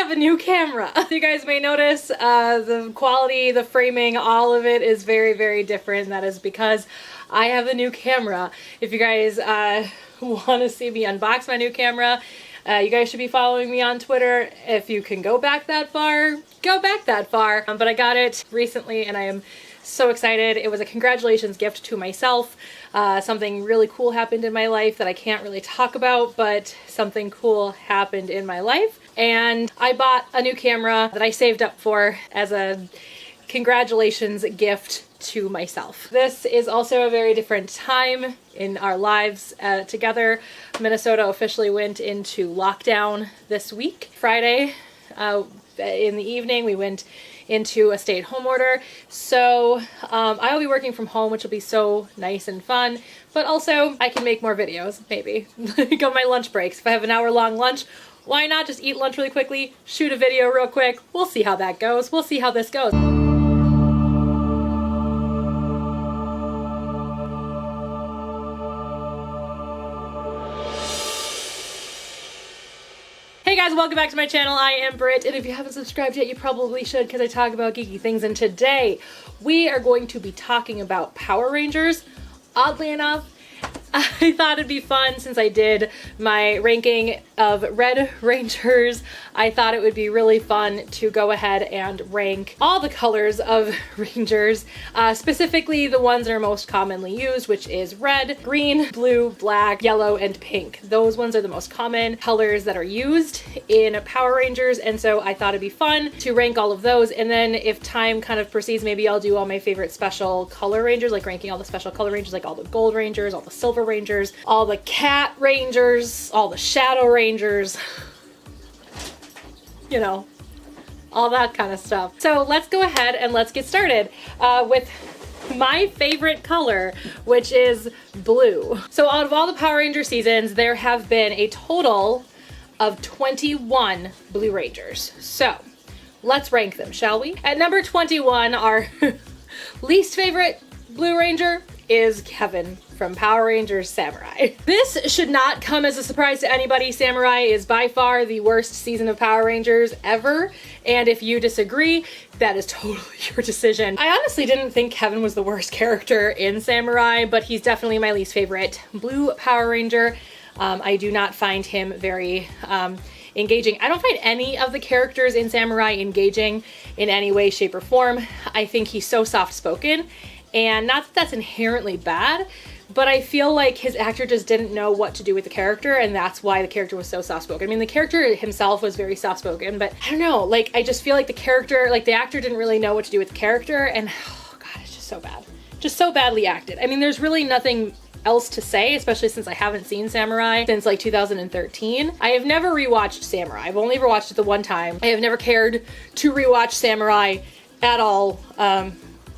have a new camera. You guys may notice the quality, the framing, all of it is very, very different. That is because I have a new camera. If you guys want to see me unbox my new camera, you guys should be following me on Twitter. If you can go back that far, go back that far. But I got it recently and I am so excited. It was a congratulations gift to myself. Something really cool happened in my life that I can't really talk about, but something cool happened in my life. And I bought a new camera that I saved up for as a congratulations gift to myself. This is also a very different time in our lives together. Minnesota officially went into lockdown this week. Friday in the evening we went into a stay-at-home order. So I will be working from home, which will be so nice and fun, but also I can make more videos, maybe. Go my lunch breaks. If I have an hour-long lunch, why not just eat lunch really quickly, shoot a video real quick? We'll see how that goes. We'll see how this goes. Hey guys, welcome back to my channel. I am Britt, and if you haven't subscribed yet, you probably should because I talk about geeky things, and today we are going to be talking about Power Rangers. Oddly enough, I thought it'd be fun since I did my ranking of Red Rangers. I thought it would be really fun to go ahead and rank all the colors of Rangers, specifically the ones that are most commonly used, which is red, green, blue, black, yellow, and pink. Those ones are the most common colors that are used in Power Rangers, and so I thought it'd be fun to rank all of those, and then if time kind of proceeds, maybe I'll do all my favorite special color Rangers, like ranking all the special color Rangers, like all the Gold Rangers, all the Silver Rangers, all the Cat Rangers, all the Shadow Rangers, you know, all that kind of stuff. So let's go ahead and let's get started with my favorite color, which is blue. So out of all the Power Ranger seasons, there have been a total of 21 Blue Rangers. So let's rank them, shall we? At number 21, our least favorite Blue Ranger is Kevin from Power Rangers Samurai. This should not come as a surprise to anybody. Samurai is by far the worst season of Power Rangers ever, and if you disagree, that is totally your decision. I honestly didn't think Kevin was the worst character in Samurai, but he's definitely my least favorite Blue Power Ranger. I do not find him very engaging. I don't find any of the characters in Samurai engaging in any way, shape, or form. I think he's so soft-spoken, and not that that's inherently bad, but I feel like his actor just didn't know what to do with the character, and that's why the character was so soft-spoken. I mean, the character himself was very soft-spoken, but I don't know, like, I just feel like the character, like, the actor didn't really know what to do with the character, and oh god, it's just so bad. Just so badly acted. I mean, there's really nothing else to say, especially since I haven't seen Samurai since like 2013. I have never rewatched Samurai. I've only ever watched it the one time. I have never cared to rewatch Samurai at all.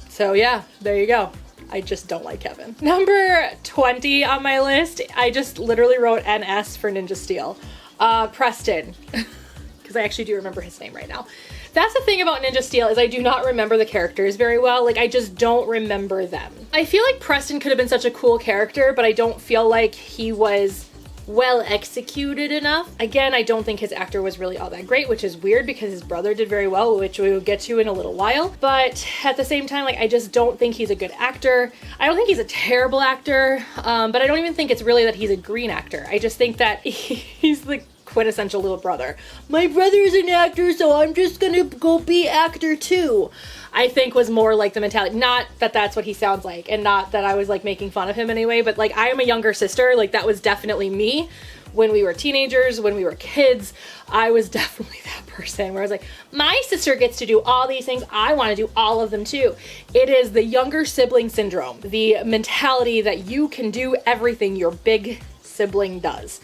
So yeah, there you go. I just don't like Kevin. Number 20 on my list, I just literally wrote NS for Ninja Steel. Preston, because I actually do remember his name right now. That's the thing about Ninja Steel, is I do not remember the characters very well. Like, I just don't remember them. I feel like Preston could have been such a cool character, but I don't feel like he was well executed enough. Again, I don't think his actor was really all that great, which is weird because his brother did very well, which we will get to in a little while. But at the same time, like, I just don't think he's a good actor. I don't think he's a terrible actor, but I don't even think it's really that he's a green actor. I just think that he's the quintessential little brother. My brother is an actor, so I'm just gonna go be actor too. I think was more like the mentality. Not that that's what he sounds like, and not that I was like making fun of him anyway, but like, I am a younger sister. Like, that was definitely me when we were teenagers, when we were kids. I was definitely that person where I was like, my sister gets to do all these things, I want to do all of them too. It is the younger sibling syndrome, the mentality that you can do everything your big sibling does.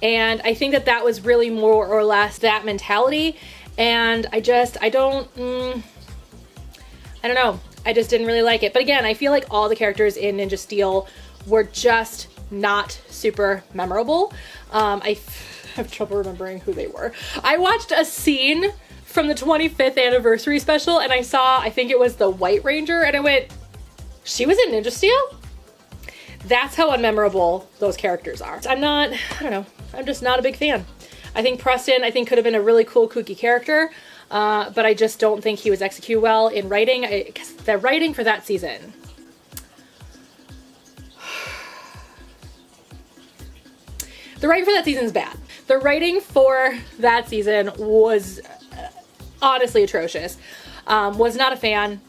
And I think that that was really more or less that mentality. And I don't know. I just didn't really like it. But again, I feel like all the characters in Ninja Steel were just not super memorable. I have trouble remembering who they were. I watched a scene from the 25th anniversary special and I saw, I think it was the White Ranger, and I went, she was in Ninja Steel? That's how unmemorable those characters are. I don't know, I'm just not a big fan. I think Preston, could have been a really cool, kooky character, but I just don't think he was executed well in writing. The writing for that season. The writing for that season is bad. The writing for that season was honestly atrocious. Was not a fan.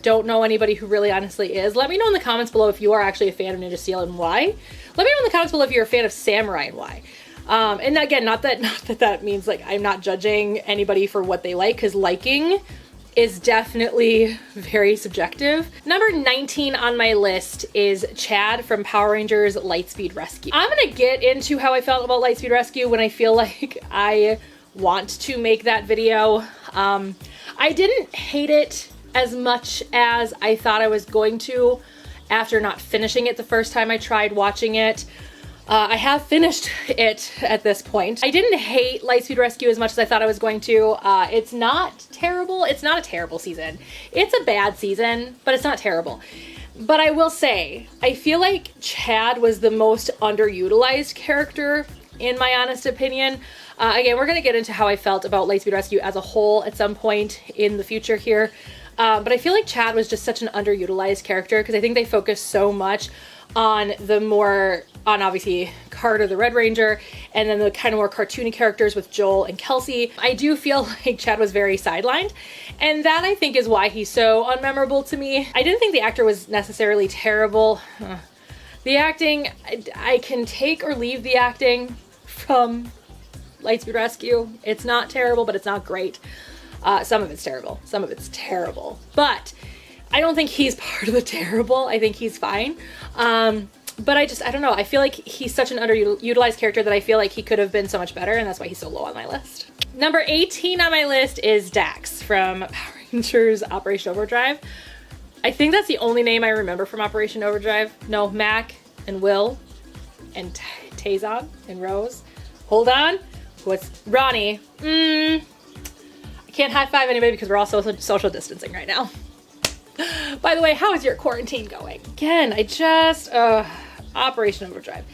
Don't know anybody who really honestly is. Let me know in the comments below if you are actually a fan of Ninja Steel and why. Let me know in the comments below if you're a fan of Samurai and why. And again, not that means like I'm not judging anybody for what they like, because liking is definitely very subjective. Number 19 on my list is Chad from Power Rangers Lightspeed Rescue. I'm gonna get into how I felt about Lightspeed Rescue when I feel like I want to make that video. I didn't hate it as much as I thought I was going to after not finishing it the first time I tried watching it. I have finished it at this point. I didn't hate Lightspeed Rescue as much as I thought I was going to. It's not terrible. It's not a terrible season. It's a bad season, but it's not terrible. But I will say, I feel like Chad was the most underutilized character, in my honest opinion. Again, we're going to get into how I felt about Lightspeed Rescue as a whole at some point in the future here. But I feel like Chad was just such an underutilized character, because I think they focused so much on obviously Carter the Red Ranger, and then the kind of more cartoony characters with Joel and Kelsey. I do feel like Chad was very sidelined, and that I think is why he's so unmemorable to me. I didn't think the actor was necessarily terrible. The acting, I can take or leave the acting from Lightspeed Rescue. It's not terrible, but it's not great. Some of it's terrible. Some of it's terrible. But I don't think he's part of the terrible. I think he's fine. But I don't know. I feel like he's such an underutilized character that I feel like he could have been so much better, and that's why he's so low on my list. Number 18 on my list is Dax from Power Rangers Operation Overdrive. I think that's the only name I remember from Operation Overdrive. No, Mac and Will and Tazon and Rose. Hold on. What's Ronnie? I can't high five anybody because we're all social distancing right now. By the way, how is your quarantine going? Again, Operation Overdrive.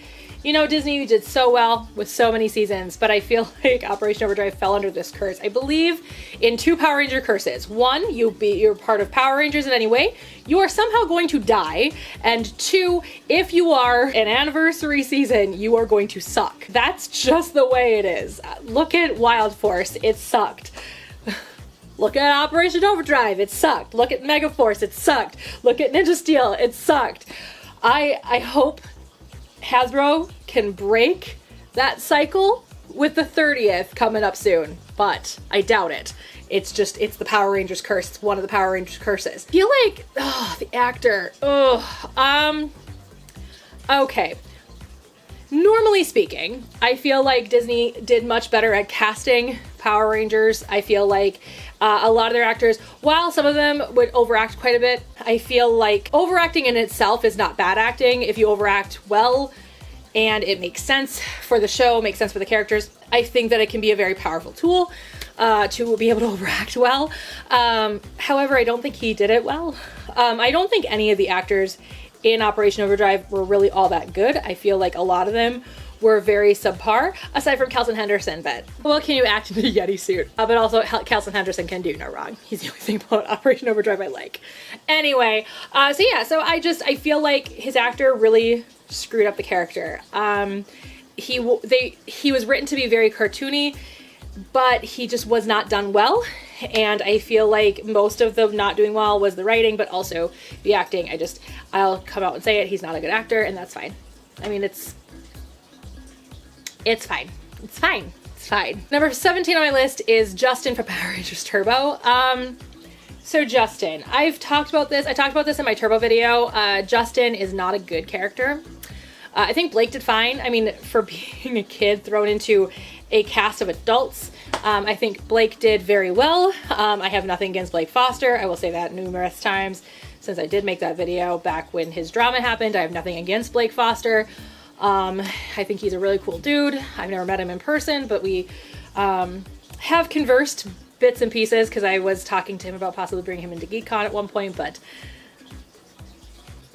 You know, Disney, you did so well with so many seasons, but I feel like Operation Overdrive fell under this curse. I believe in 2 Power Ranger curses. 1, you're part of Power Rangers in any way, you are somehow going to die. And 2, if you are an anniversary season, you are going to suck. That's just the way it is. Look at Wild Force, it sucked. Look at Operation Overdrive, it sucked. Look at Megaforce, it sucked. Look at Ninja Steel, it sucked. I hope Hasbro can break that cycle with the 30th coming up soon, but I doubt it. It's the Power Rangers curse. It's one of the Power Rangers curses. I feel like, the actor, okay. Normally speaking, I feel like Disney did much better at casting Power Rangers. I feel like a lot of their actors, while some of them would overact quite a bit, I feel like overacting in itself is not bad acting if you overact well and it makes sense for the show, makes sense for the characters. I think that it can be a very powerful tool to be able to overact well. However, I don't think he did it well. I don't think any of the actors in Operation Overdrive were really all that good. I feel like a lot of them were very subpar, aside from Kelson Henderson, but well, can you act in a Yeti suit? But also Kelson Henderson can do no wrong. He's the only thing about Operation Overdrive I like. Anyway, so I feel like his actor really screwed up the character. He was written to be very cartoony, but he just was not done well. And I feel like most of the not doing well was the writing, but also the acting. I'll come out and say it, he's not a good actor, and that's fine. I mean, it's fine. It's fine. It's fine. Number 17 on my list is Justin from Power Rangers Turbo. So Justin, I talked about this in my Turbo video. Justin is not a good character. I think Blake did fine. I mean, for being a kid thrown into a cast of adults, I think Blake did very well. I have nothing against Blake Foster. I will say that numerous times since I did make that video back when his drama happened. I have nothing against Blake Foster. I think he's a really cool dude. I've never met him in person, but we have conversed bits and pieces because I was talking to him about possibly bringing him into GeekCon at one point, but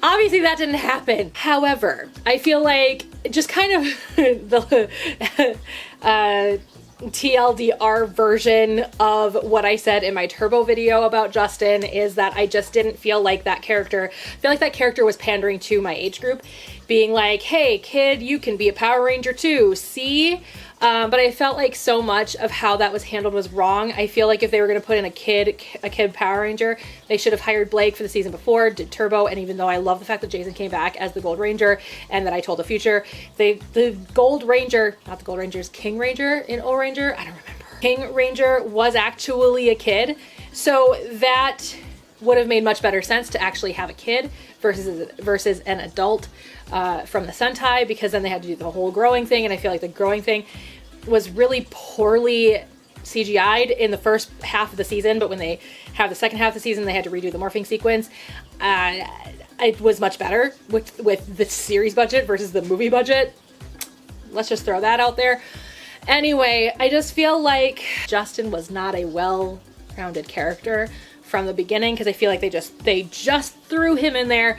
Obviously that didn't happen. However, I feel like just kind of the TLDR version of what I said in my Turbo video about Justin is that I just didn't feel like that character, was pandering to my age group, being like, hey kid, you can be a Power Ranger too, see? But I felt like so much of how that was handled was wrong. I feel like if they were going to put in a kid Power Ranger, they should have hired Blake for the season before, did Turbo, and even though I love the fact that Jason came back as the Gold Ranger and that I told the future, the Gold Ranger, not the Gold Rangers, King Ranger in O Ranger, I don't remember. King Ranger was actually a kid, so that would have made much better sense to actually have a kid versus an adult from the Sentai, because then they had to do the whole growing thing, and I feel like the growing thing was really poorly CGI'd in the first half of the season, but when they have the second half of the season, they had to redo the morphing sequence. It was much better with the series budget versus the movie budget. Let's just throw that out there. Anyway, I just feel like Justin was not a well-rounded character from the beginning, because I feel like they just threw him in there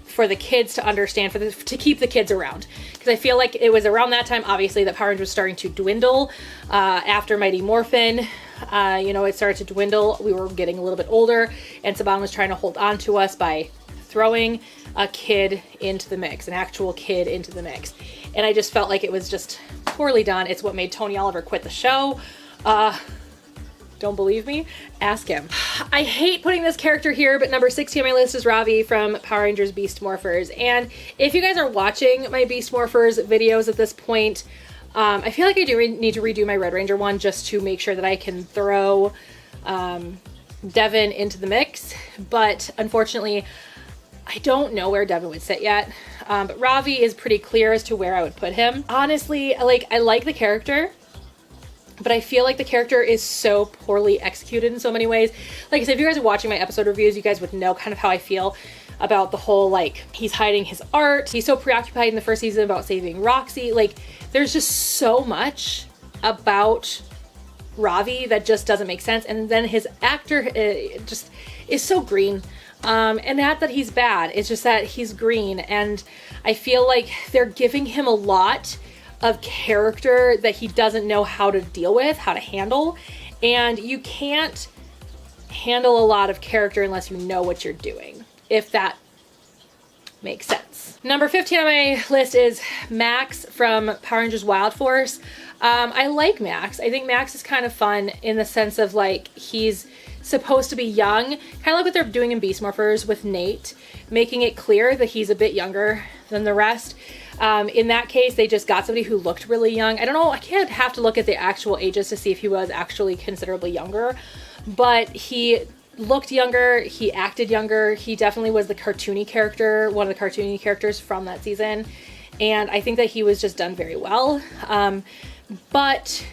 for the kids to understand, to keep the kids around. Because I feel like it was around that time, obviously, that Power Rangers was starting to dwindle. After Mighty Morphin, it started to dwindle. We were getting a little bit older, and Saban was trying to hold on to us by throwing a kid into the mix, an actual kid into the mix. And I just felt like it was just poorly done. It's what made Tony Oliver quit the show. Don't believe me? Ask him. I hate putting this character here, but number 16 on my list is Ravi from Power Rangers Beast Morphers. And if you guys are watching my Beast Morphers videos at this point, I feel like I do need to redo my Red Ranger one just to make sure that I can throw Devin into the mix. But unfortunately, I don't know where Devin would sit yet. But Ravi is pretty clear as to where I would put him. Honestly, I like the character, but I feel like the character is so poorly executed in so many ways. Like I said, if you guys are watching my episode reviews, you guys would know kind of how I feel about the whole, like, he's hiding his art. He's so preoccupied in the first season about saving Roxy. Like, there's just so much about Ravi that just doesn't make sense. And then his actor just is so green. And not that he's bad, it's just that he's green. And I feel like they're giving him a lot of character that he doesn't know how to deal with, how to handle. And you can't handle a lot of character unless you know what you're doing, if that makes sense. Number 15 on my list is Max from Power Rangers Wild Force. I like Max. I think Max is kind of fun in the sense of, like, he's supposed to be young, kind of like what they're doing in Beast Morphers with Nate, making it clear that he's a bit younger than the rest. In that case, they just got somebody who looked really young. I don't know, I can't have to look at the actual ages to see if he was actually considerably younger, but he looked younger, he acted younger, he definitely was the cartoony character, one of the cartoony characters from that season, and I think that he was just done very well. But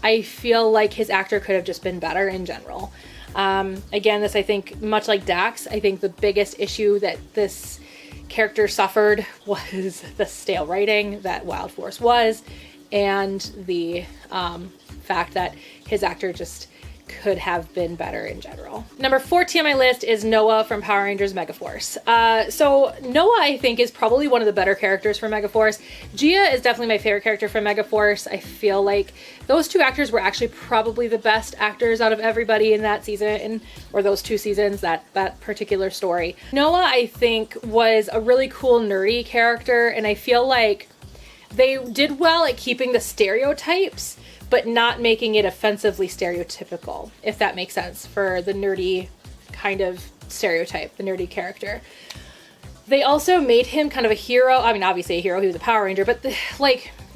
I feel like his actor could have just been better in general. Again, this, I think, much like Dax, I think the biggest issue that this character suffered was the stale writing that Wild Force was, and the fact that his actor just could have been better in general. Number 14 on my list is Noah from Power Rangers Megaforce. So Noah, I think, is probably one of the better characters from Megaforce. Gia is definitely my favorite character from Megaforce. I feel like those two actors were actually probably the best actors out of everybody in that season, or those two seasons, that particular story. Noah, I think, was a really cool nerdy character, and I feel like they did well at keeping the stereotypes, but not making it offensively stereotypical, if that makes sense, for the nerdy kind of stereotype, the nerdy character. They also made him kind of a hero. I mean, obviously a hero, he was a Power Ranger, but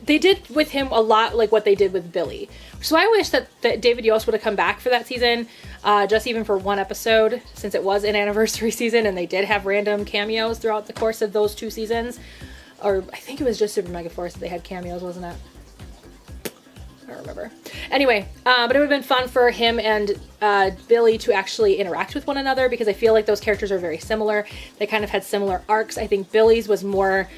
they did with him a lot like what they did with Billy. So I wish that David Yost would have come back for that season, just even for one episode, since it was an anniversary season and they did have random cameos throughout the course of those two seasons. Or I think it was just Super Megaforce that they had cameos, wasn't it? I don't remember. Anyway, but it would have been fun for him and Billy to actually interact with one another, because I feel like those characters are very similar. They kind of had similar arcs. I think Billy's was more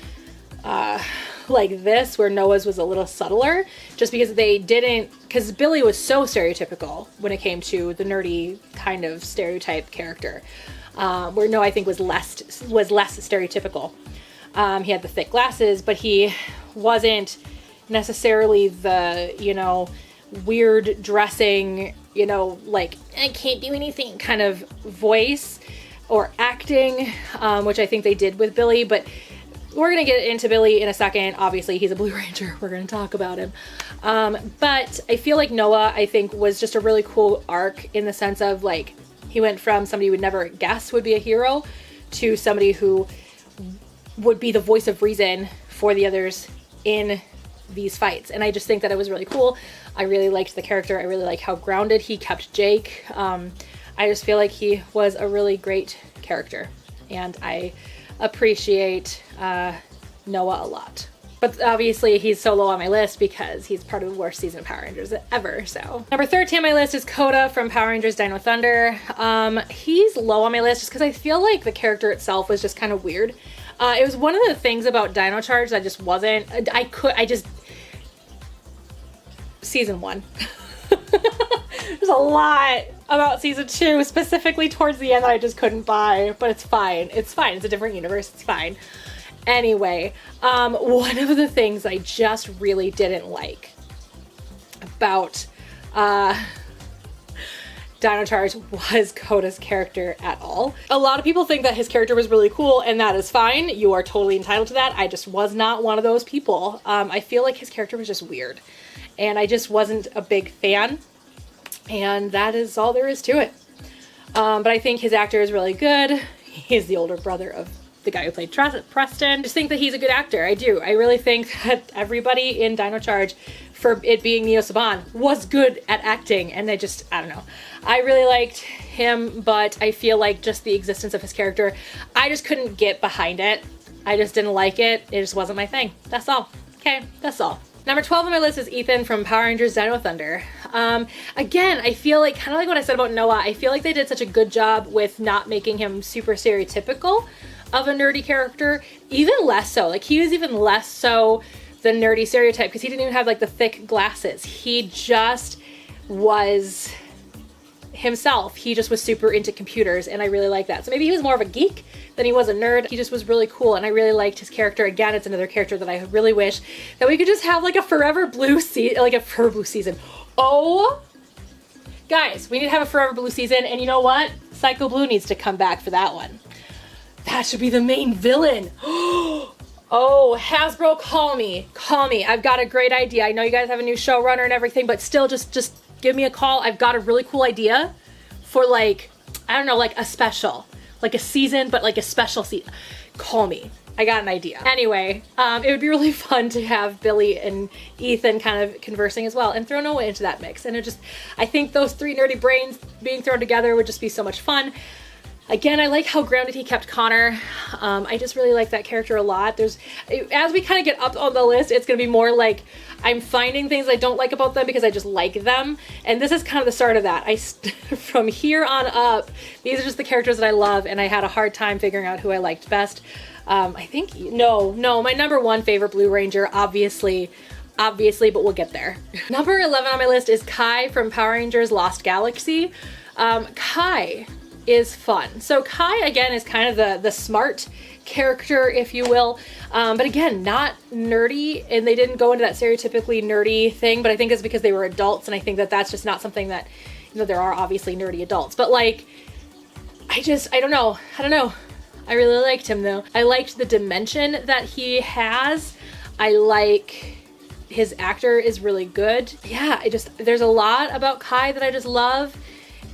like this, where Noah's was a little subtler, just because because Billy was so stereotypical when it came to the nerdy kind of stereotype character. where Noah I think was less stereotypical. He had the thick glasses, but he wasn't necessarily the, you know, weird dressing, you know, like, I can't do anything kind of voice or acting, which I think they did with Billy, but we're going to get into Billy in a second. Obviously, he's a Blue Ranger. We're going to talk about him. But I feel like Noah, I think, was just a really cool arc in the sense of, like, he went from somebody you would never guess would be a hero to somebody who would be the voice of reason for the others in these fights. And I just think that it was really cool. I really liked the character. I really like how grounded he kept Jake. I just feel like he was a really great character, and I appreciate Noah a lot. But obviously he's so low on my list because he's part of the worst season of Power Rangers ever, so. Number 13 on my list is Koda from Power Rangers Dino Thunder. He's low on my list just because I feel like the character itself was just kind of weird. It was one of the things about Dino Charge that just wasn't, season 1. There's a lot about season 2, specifically towards the end, that I just couldn't buy, but it's fine. It's fine. It's a different universe. It's fine. Anyway, one of the things I just really didn't like about Dino Charge was Koda's character at all. A lot of people think that his character was really cool, and that is fine. You are totally entitled to that. I just was not one of those people. I feel like his character was just weird, and I just wasn't a big fan, and that is all there is to it. But I think his actor is really good. He's the older brother of the guy who played Preston. I just think that he's a good actor. I do. I really think that everybody in Dino Charge, for it being Neo Saban, was good at acting, and I don't know. I really liked him, but I feel like just the existence of his character, I just couldn't get behind it. I just didn't like it. It just wasn't my thing. That's all. Okay, that's all. Number 12 on my list is Ethan from Power Rangers Dino Thunder. Again, I feel like, kind of like what I said about Noah, I feel like they did such a good job with not making him super stereotypical of a nerdy character. Even less so. Like, he was even less so the nerdy stereotype because he didn't even have, like, the thick glasses. He just was himself. He just was super into computers, and I really like that. So maybe he was more of a geek than he was a nerd. He just was really cool, and I really liked his character. Again, it's another character that I really wish that we could just have like a Forever Blue season. Oh, guys, we need to have a Forever Blue season, and you know what? Psycho Blue needs to come back for that one. That should be the main villain. Oh, Hasbro, call me. Call me. I've got a great idea. I know you guys have a new showrunner and everything, but still just give me a call. I've got a really cool idea for, like, I don't know, like a special, like a season, but like a special season. Call me. I got an idea. Anyway, it would be really fun to have Billy and Ethan kind of conversing as well, and throw Noah into that mix. And I think those three nerdy brains being thrown together would just be so much fun. Again, I like how grounded he kept Connor. I just really like that character a lot. As we kind of get up on the list, it's going to be more like I'm finding things I don't like about them because I just like them. And this is kind of the start of that. From here on up, these are just the characters that I love, and I had a hard time figuring out who I liked best. I think, no, my number one favorite Blue Ranger, obviously, but we'll get there. Number 11 on my list is Kai from Power Rangers Lost Galaxy. Kai is fun. So Kai, again, is kind of the smart character, if you will, but again, not nerdy, and they didn't go into that stereotypically nerdy thing, but I think it's because they were adults, and I think that that's just not something that, you know, there are obviously nerdy adults, but like, I don't know. I really liked him though. I liked the dimension that he has. I like his actor is really good. Yeah, there's a lot about Kai that I just love.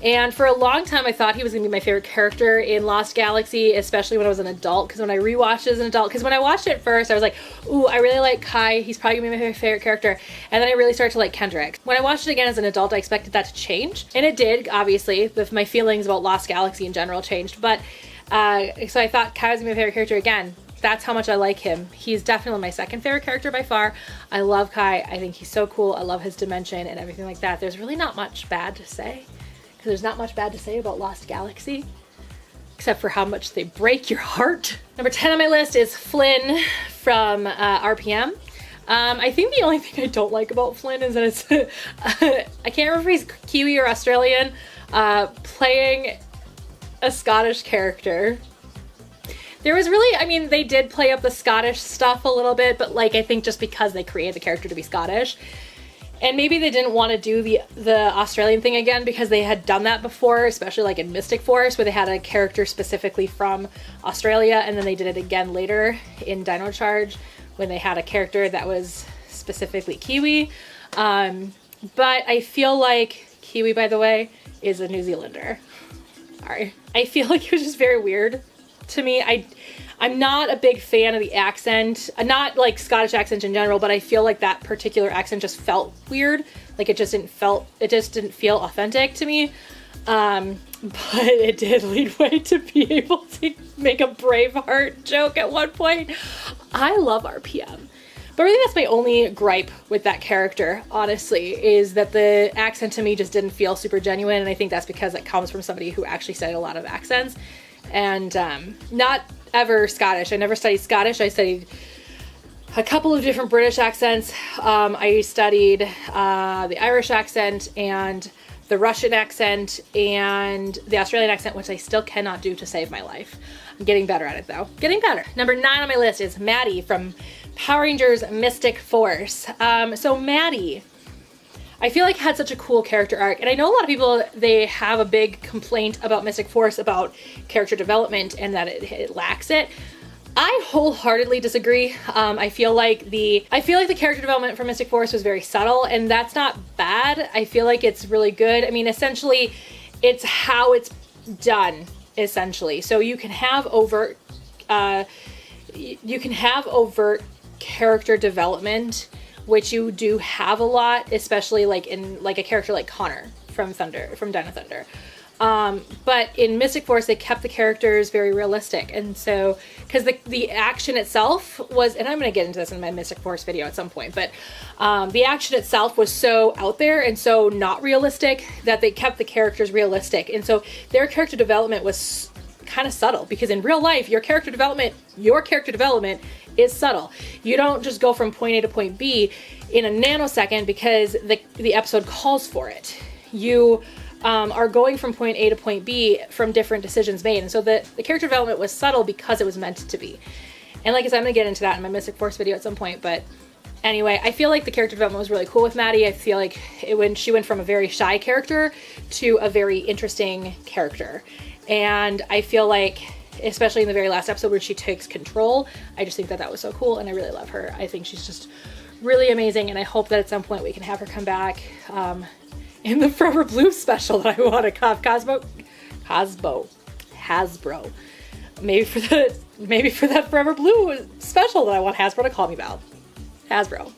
And for a long time, I thought he was gonna be my favorite character in Lost Galaxy, especially when I was an adult, because when I rewatched it as an adult, because when I watched it first, I was like, ooh, I really like Kai, he's probably gonna be my favorite character, and then I really started to like Kendrick. When I watched it again as an adult, I expected that to change, and it did, obviously. My feelings about Lost Galaxy in general changed, but, so I thought Kai was gonna be my favorite character again. That's how much I like him. He's definitely my second favorite character by far. I love Kai, I think he's so cool, I love his dimension and everything like that. There's really not much bad to say. There's not much bad to say about Lost Galaxy, except for how much they break your heart. Number 10 on my list is Flynn from RPM. I think the only thing I don't like about Flynn is that it's, I can't remember if he's Kiwi or Australian, playing a Scottish character. There was really, I mean, they did play up the Scottish stuff a little bit, but like, I think just because they created the character to be Scottish. And maybe they didn't want to do the Australian thing again because they had done that before, especially like in Mystic Force, where they had a character specifically from Australia, and then they did it again later in Dino Charge when they had a character that was specifically Kiwi. But I feel like Kiwi, by the way, is a New Zealander. Sorry. I feel like it was just very weird to me. I'm not a big fan of the accent, not like Scottish accent in general, but I feel like that particular accent just felt weird. Like it just didn't feel authentic to me. But it did lead way to be able to make a Braveheart joke at one point. I love RPM. But really that's my only gripe with that character, honestly, is that the accent to me just didn't feel super genuine. And I think that's because it comes from somebody who actually studied a lot of accents. And not ever Scottish. I never studied Scottish. I studied a couple of different British accents. I studied the Irish accent and the Russian accent and the Australian accent, which I still cannot do to save my life. I'm getting better at it though. Getting better. Number 9 on my list is Maddie from Power Rangers Mystic Force. So Maddie, I feel like had such a cool character arc, and I know a lot of people, they have a big complaint about Mystic Force about character development and that it lacks it. I wholeheartedly disagree. I feel like the character development for Mystic Force was very subtle, and that's not bad. I feel like it's really good. I mean, essentially, it's how it's done, essentially. So you can have overt character development, which you do have a lot, especially like in like a character like Connor from Dino Thunder. But in Mystic Force, they kept the characters very realistic. And so, because the action itself was, and I'm going to get into this in my Mystic Force video at some point, but the action itself was so out there and so not realistic that they kept the characters realistic. And so their character development was kind of subtle, because in real life, your character development is subtle. You don't just go from point A to point B in a nanosecond because the episode calls for it. You are going from point A to point B from different decisions made. And so the character development was subtle because it was meant to be. And like I said, I'm going to get into that in my Mystic Force video at some point. But anyway, I feel like the character development was really cool with Maddie. I feel like she went from a very shy character to a very interesting character. And I feel like, especially in the very last episode where she takes control, I just think that was so cool, and I really love her. I think she's just really amazing, and I hope that at some point we can have her come back in the Forever Blue special that I want to Hasbro. Maybe for that Forever Blue special that I want Hasbro to call me about. Hasbro.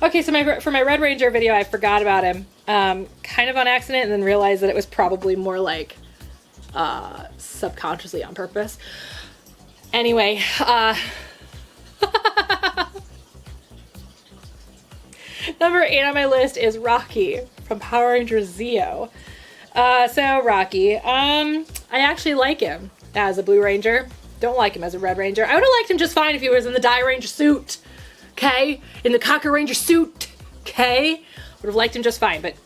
Okay, so for my Red Ranger video, I forgot about him, kind of on accident, and then realized that it was probably more like subconsciously on purpose. Anyway, number 8 on my list is Rocky from Power Rangers Zeo. So Rocky, I actually like him as a Blue Ranger. Don't like him as a Red Ranger. I would have liked him just fine if he was in the Die Ranger suit, okay? In the Cocker Ranger suit, okay? Would have liked him just fine, but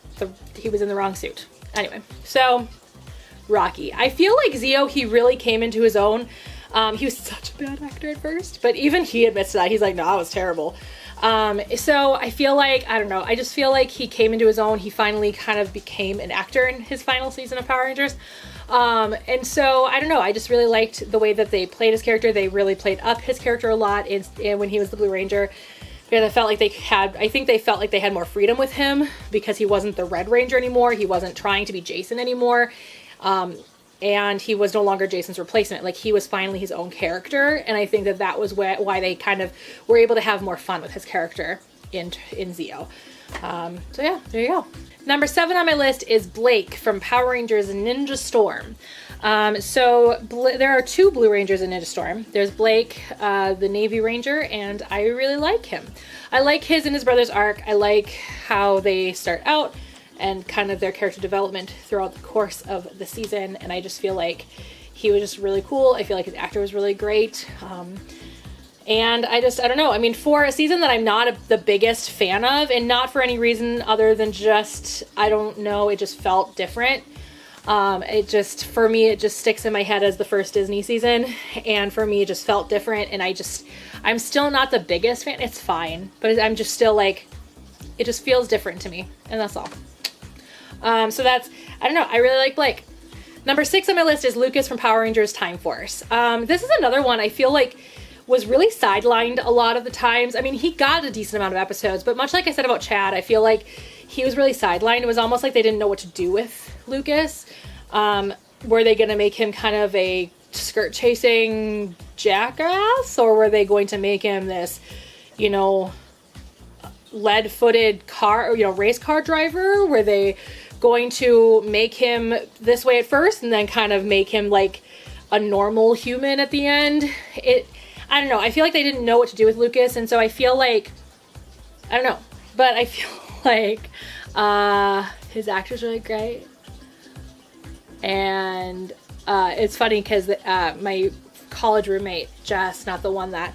he was in the wrong suit. Anyway, so Rocky. I feel like Zeo, he really came into his own. He was such a bad actor at first, but even he admits to that. He's like, no, I was terrible. So I feel like, I don't know, I just feel like he came into his own. He finally kind of became an actor in his final season of Power Rangers. And so, I don't know, I just really liked the way that they played his character. They really played up his character a lot when he was the Blue Ranger. Because I felt like they felt like they had more freedom with him because he wasn't the Red Ranger anymore. He wasn't trying to be Jason anymore. And he was no longer Jason's replacement. Like, he was finally his own character, and I think that was why they kind of were able to have more fun with his character in Zeo. So yeah, there you go. Number 7 on my list is Blake from Power Rangers Ninja Storm. There are 2 Blue Rangers in Ninja Storm. There's Blake, the Navy Ranger, and I really like him. I like his and his brother's arc. I like how they start out and kind of their character development throughout the course of the season. And I just feel like he was just really cool. I feel like his actor was really great. And I don't know. I mean, for a season that I'm not the biggest fan of, and not for any reason other than just, I don't know, it just felt different. It just, for me, it just sticks in my head as the first Disney season, and for me, it just felt different, and I'm still not the biggest fan. It's fine, but I'm just still like, it just feels different to me, and that's all. So that's, I don't know, I really like Blake. Number 6 on my list is Lucas from Power Rangers Time Force. This is another one I feel like was really sidelined a lot of the times. I mean, he got a decent amount of episodes, but much like I said about Chad, I feel like he was really sidelined. It was almost like they didn't know what to do with Lucas. Were they going to make him kind of a skirt chasing jackass, or were they going to make him this, you know, lead-footed car, you know, race car driver? Were they going to make him this way at first and then kind of make him like a normal human at the end? I don't know. I feel like they didn't know what to do with Lucas, and so I feel like, I don't know, but I feel like his actor's really great. And it's funny because my college roommate, Jess, not the one that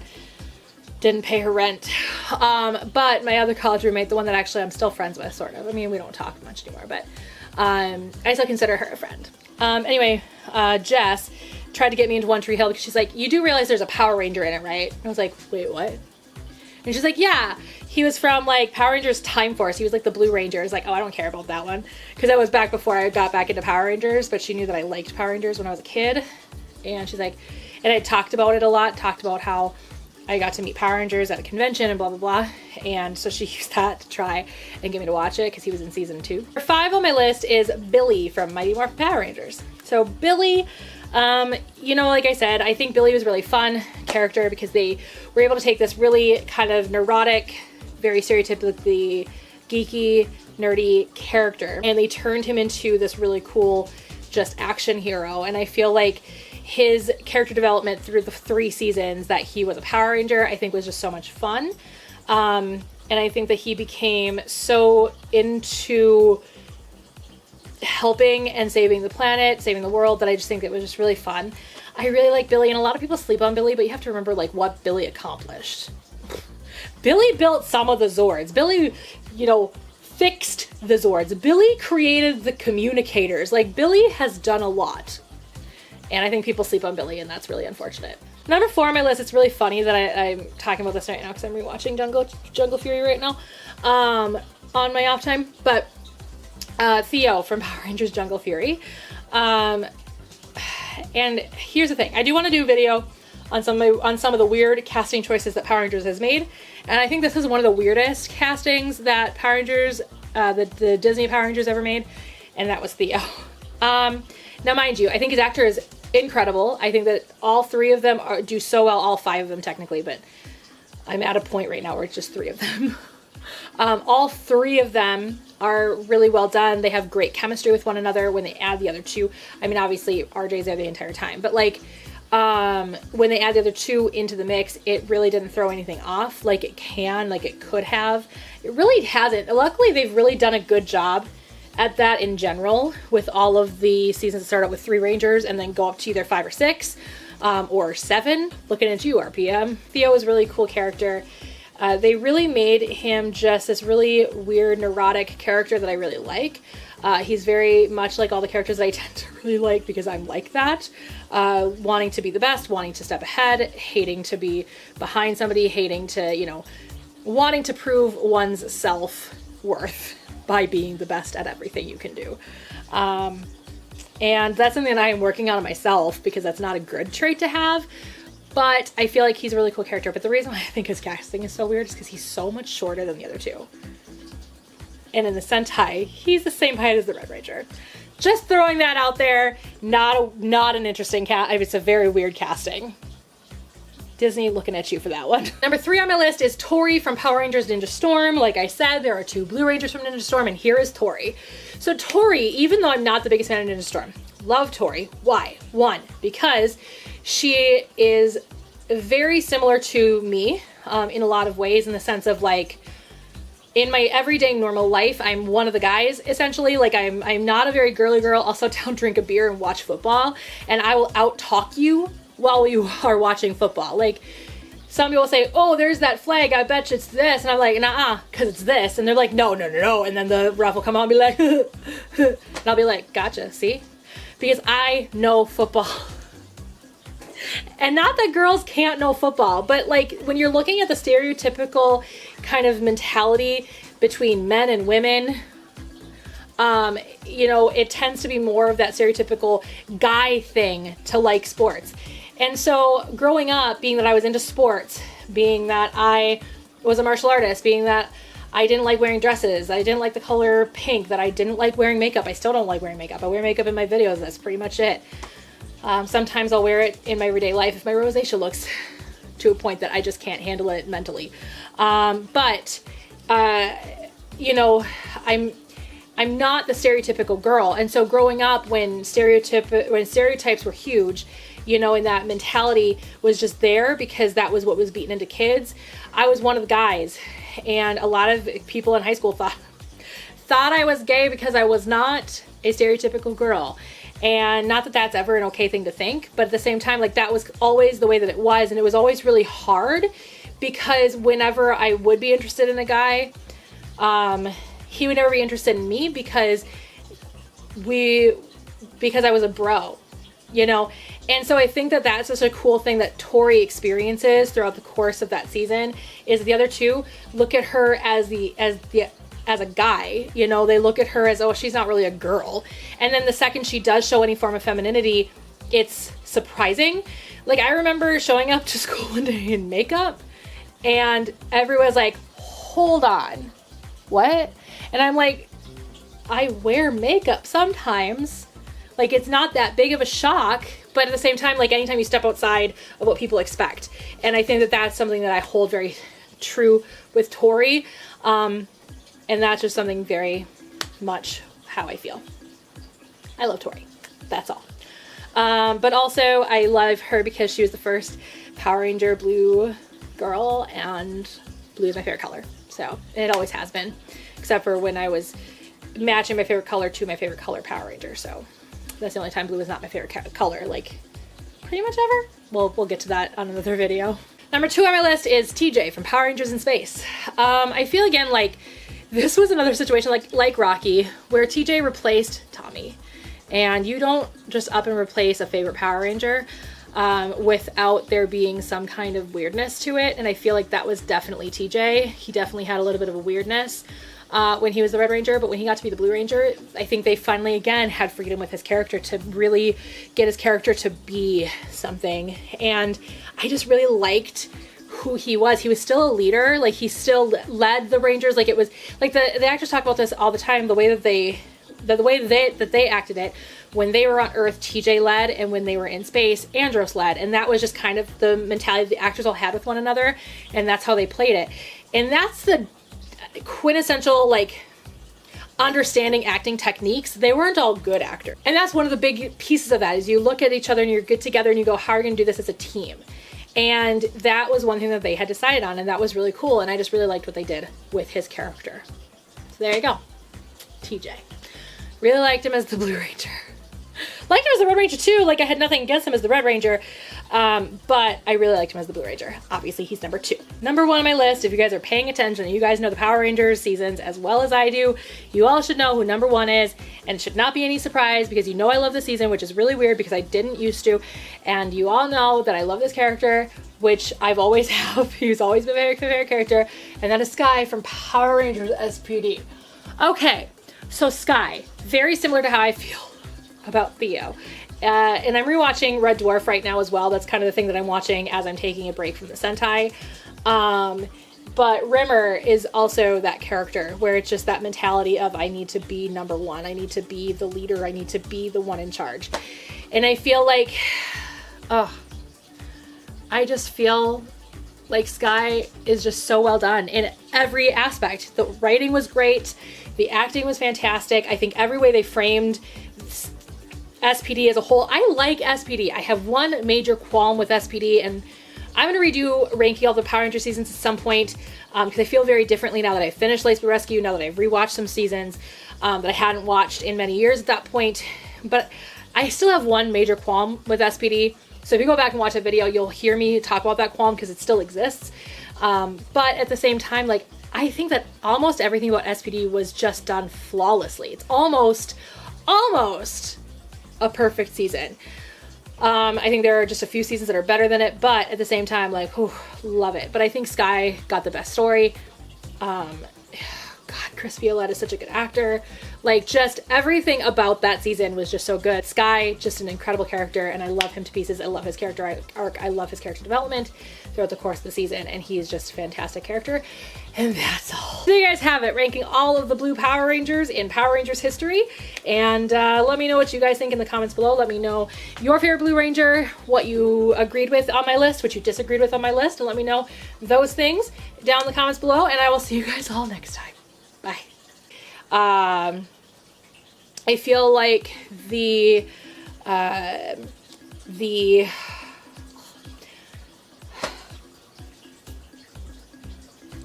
didn't pay her rent, but my other college roommate, the one that actually I'm still friends with, sort of. I mean, we don't talk much anymore, but I still consider her a friend. Anyway, Jess tried to get me into One Tree Hill because she's like, you do realize there's a Power Ranger in it, right? And I was like, wait, what? And she's like, yeah, he was from like Power Rangers Time Force. He was like the Blue Ranger. I was like, oh, I don't care about that one. Because that was back before I got back into Power Rangers, but she knew that I liked Power Rangers when I was a kid. And she's like, and I talked about it a lot, talked about how I got to meet Power Rangers at a convention and blah, blah, blah. And so she used that to try and get me to watch it because he was in season 2. Number 5 on my list is Billy from Mighty Morphin Power Rangers. So Billy, you know, like I said, I think Billy was a really fun character because they were able to take this really kind of neurotic, very stereotypically geeky, nerdy character, and they turned him into this really cool, just action hero. And I feel like his character development through the 3 seasons that he was a Power Ranger, I think was just so much fun. And I think that he became so into helping and saving the planet, saving the world, that I just think it was just really fun. I really like Billy, and a lot of people sleep on Billy, but you have to remember like what Billy accomplished. Billy built some of the Zords. Billy, you know, fixed the Zords. Billy created the communicators. Like, Billy has done a lot. And I think people sleep on Billy, and that's really unfortunate. Number 4 on my list, it's really funny that I'm talking about this right now because I'm rewatching Jungle Fury right now on my off time. But Theo from Power Rangers Jungle Fury. And here's the thing. I do want to do a video on some of the weird casting choices that Power Rangers has made. And I think this is one of the weirdest castings that Power Rangers, the Disney Power Rangers ever made. And that was Theo. Now, mind you, I think his actor is incredible. I think that all 3 of them do so well, all 5 of them technically, but I'm at a point right now where it's just 3 of them. All 3 of them are really well done. They have great chemistry with one another when they add the other 2. I mean, obviously, RJ's there the entire time, but like, when they add the other 2 into the mix, it really didn't throw anything off like it could have. It really hasn't. Luckily, they've really done a good job at that in general with all of the seasons that start out with 3 Rangers and then go up to either 5 or 6 or 7. Looking at you, RPM. Theo is a really cool character. They really made him just this really weird, neurotic character that I really like. He's very much like all the characters that I tend to really like because I'm like that. Wanting to be the best, wanting to step ahead, hating to be behind somebody, hating to, you know, wanting to prove one's self-worth by being the best at everything you can do. And that's something that I am working on myself because that's not a good trait to have. But I feel like he's a really cool character. But the reason why I think his casting is so weird is because he's so much shorter than the other 2. And in the Sentai, he's the same height as the Red Ranger. Just throwing that out there. Not an interesting cast. It's a very weird casting. Disney looking at you for that one. Number 3 on my list is Tori from Power Rangers Ninja Storm. Like I said, there are 2 Blue Rangers from Ninja Storm, and here is Tori. So Tori, even though I'm not the biggest fan of Ninja Storm, love Tori. Why? 1, because she is very similar to me in a lot of ways, in the sense of like, in my everyday normal life, I'm one of the guys, essentially. Like, I'm not a very girly girl. I'll sit down, drink a beer, and watch football, and I will out-talk you while you are watching football. Like, some people say, oh, there's that flag, I bet you it's this. And I'm like, nah, because it's this. And they're like, no. And then the ref will come out and be like, and I'll be like, gotcha, see? because I know football. And not that girls can't know football, but like when you're looking at the stereotypical kind of mentality between men and women, you know, it tends to be more of that stereotypical guy thing to like sports. And so growing up, being that I was into sports, being that I was a martial artist, being that I didn't like wearing dresses, I didn't like the color pink, that I didn't like wearing makeup. I still don't like wearing makeup. I wear makeup in my videos. That's pretty much it. Sometimes I'll wear it in my everyday life if my rosacea looks to a point that I just can't handle it mentally. You know, I'm not the stereotypical girl. And so growing up when stereotypes were huge, you know, and that mentality was just there because that was what was beaten into kids, I was one of the guys. And a lot of people in high school thought I was gay because I was not a stereotypical girl. And not that that's ever an okay thing to think, but at the same time, like that was always the way that it was. And it was always really hard because whenever I would be interested in a guy, he would never be interested in me because I was a bro, you know? And so I think that that's such a cool thing that Tori experiences throughout the course of that season is the other two look at her as a guy, you know, they look at her as, oh, she's not really a girl. And then the second she does show any form of femininity, it's surprising. Like I remember showing up to school one day in makeup and everyone's like, hold on, what? And I'm like, I wear makeup sometimes. Like it's not that big of a shock, but at the same time, like anytime you step outside of what people expect. And I think that that's something that I hold very true with Tori. And that's just something very much how I feel. I love Tori. That's all. But also I love her because she was the first Power Ranger blue girl, and blue is my favorite color. So it always has been, except for when I was matching my favorite color to my favorite color Power Ranger. So that's the only time blue is not my favorite color, like pretty much ever. We'll get to that on another video. Number 2 on my list is TJ from Power Rangers in Space. I feel again like this was another situation like Rocky, where TJ replaced Tommy. And you don't just up and replace a favorite Power Ranger without there being some kind of weirdness to it. And I feel like that was definitely TJ. He definitely had a little bit of a weirdness when he was the Red Ranger, but when he got to be the Blue Ranger, I think they finally again had freedom with his character to really get his character to be something. And I just really liked who he was. He was still a leader. Like he still led the Rangers. Like it was like the actors talk about this all the time. The way that they acted it when they were on Earth, TJ led, and when they were in space, Andros led. And that was just kind of the mentality the actors all had with one another. And that's how they played it. And that's the quintessential, like, understanding acting techniques. They weren't all good actors. And that's one of the big pieces of that is you look at each other and you're good together and you go, how are you gonna do this as a team? And that was one thing that they had decided on, and that was really cool. And I just really liked what they did with his character. So there you go. TJ. Really liked him as the Blue Ranger. Liked him as the Red Ranger too. Like I had nothing against him as the Red Ranger. But I really liked him as the Blue Ranger. Obviously he's number 2. Number 1 on my list, if you guys are paying attention and you guys know the Power Rangers seasons as well as I do, you all should know who number 1 is, and it should not be any surprise because you know I love the season, which is really weird because I didn't used to. And you all know that I love this character, which I've always have. He's always been my favorite character. And that is Sky from Power Rangers SPD. Okay, so Sky, very similar to how I feel about Theo. And I'm rewatching Red Dwarf right now as well. That's kind of the thing that I'm watching as I'm taking a break from the Sentai. But Rimmer is also that character where it's just that mentality of I need to be number 1. I need to be the leader. I need to be the one in charge. And I feel like, I just feel like Sky is just so well done in every aspect. The writing was great. The acting was fantastic. I think every way they framed SPD as a whole. I like SPD. I have one major qualm with SPD, and I'm going to redo ranking all the Power Ranger seasons at some point because I feel very differently now that I've finished Lightspeed Rescue, now that I've rewatched some seasons that I hadn't watched in many years at that point. But I still have one major qualm with SPD. So if you go back and watch that video, you'll hear me talk about that qualm because it still exists. But at the same time, like, I think that almost everything about SPD was just done flawlessly. It's almost a perfect season. I think there are just a few seasons that are better than it, but at the same time, like, whew, love it. But I think Sky got the best story. God, Chris Violette is such a good actor. Like, just everything about that season was just so good. Sky, just an incredible character, and I love him to pieces. I love his character arc. I love his character development throughout the course of the season, and he's just a fantastic character. And that's all. So you guys have it, ranking all of the blue Power Rangers in Power Rangers history. And let me know what you guys think in the comments below. Let me know your favorite Blue Ranger, what you agreed with on my list, what you disagreed with on my list, and let me know those things down in the comments below, and I will see you guys all next time. Bye. I feel like the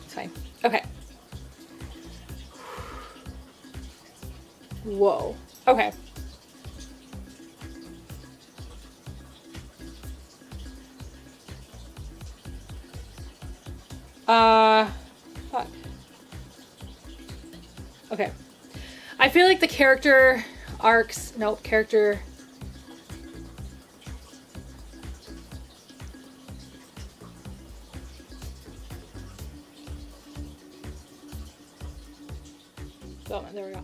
it's fine. Okay. Whoa. Okay. Fuck. Okay. I feel like the character arcs, nope, character. Oh, there we go.